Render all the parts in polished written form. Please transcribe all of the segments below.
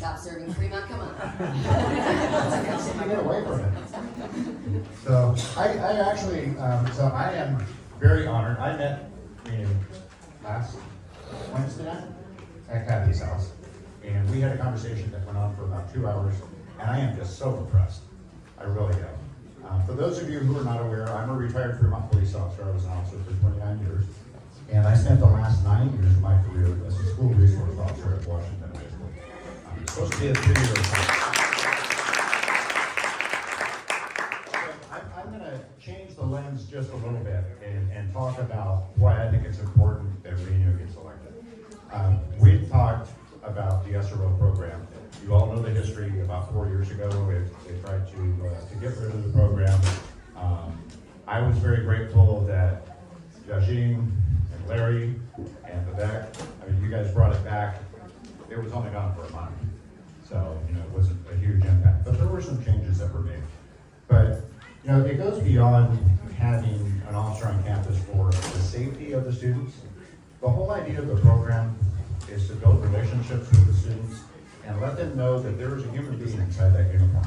stop serving Fremont, come on. Get away from it. So I actually, so I am very honored. I met Rinu last Wednesday night at Kathy's house, and we had a conversation that went on for about 2 hours, and I am just so impressed. I really am. For those of you who are not aware, I'm a retired Fremont police officer. I was an officer for 29 years, and I spent the last 9 years of my career as a school resource officer at Washington High School. It's supposed to be a 3-year assignment. I'm going to change the lens just a little bit and talk about why I think it's important that Rinu gets elected. We've talked about the SRO program. You all know the history. About 4 years ago, they tried to get rid of the program. I was very grateful that Yajin and Larry and Vivek, I mean, you guys brought it back. It was only gone for a month. So, it wasn't a huge impact. But there were some changes that were made. But, it goes beyond having an officer on campus for the safety of the students. The whole idea of the program is to build relationships with the students and let them know that there is a human being inside that uniform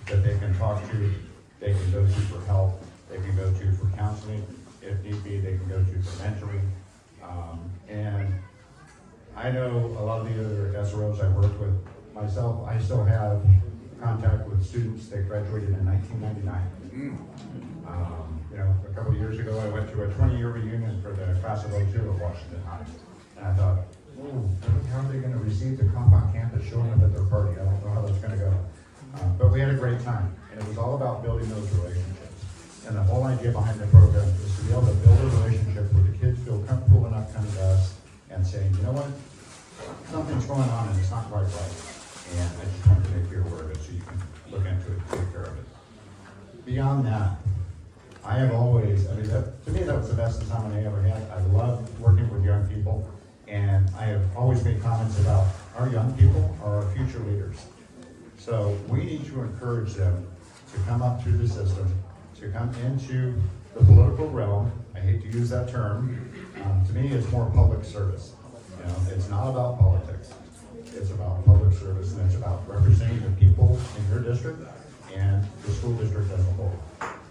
that they can talk to, they can go to for help, they can go to for counseling. If need be, they can go to for mentoring. And I know a lot of the other SROs I worked with myself, I still have contact with students that graduated in 1999. A couple of years ago, I went to a 20-year reunion for the class of 02 at Washington High. And I thought, how are they going to receive the comp on campus showing up at their party? I don't know how that's going to go. But we had a great time, and it was all about building those relationships. And the whole idea behind the program is to be able to build a relationship where the kids feel comfortable enough coming to us and saying, you know what, something's going on and it's not quite right. And I just wanted to make you aware of it so you can look into it and take care of it. Beyond that, I have always, to me that was the best assignment I ever had. I love working with young people, and I have always made comments about our young people are our future leaders. So we need to encourage them to come up through the system, to come into the political realm. I hate to use that term. To me, it's more public service. It's not about politics. It's about public service, and it's about representing the people in your district and the school district as a whole.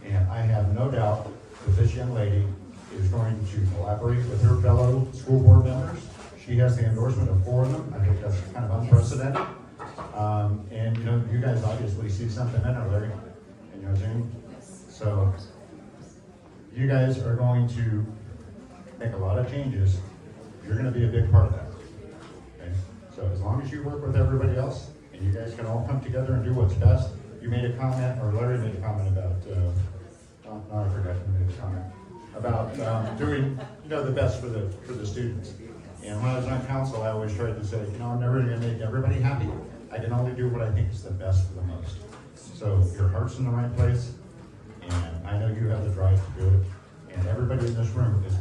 And I have no doubt that this young lady is going to collaborate with her fellow school board members. She has the endorsement of 4 of them. I think that's kind of unprecedented. And you guys obviously see something in her, Larry, and Yajin. So you guys are going to make a lot of changes. You're going to be a big part of that. Okay? So as long as you work with everybody else, and you guys can all come together and do what's best. You made a comment, or Larry made a comment about, I forgot who made a comment, about doing the best for the students. And when I was on council, I always tried to say, I'm never going to make everybody happy. I can only do what I think is the best for the most. So your heart's in the right place, and I know you have the drive to do it. And everybody in this room is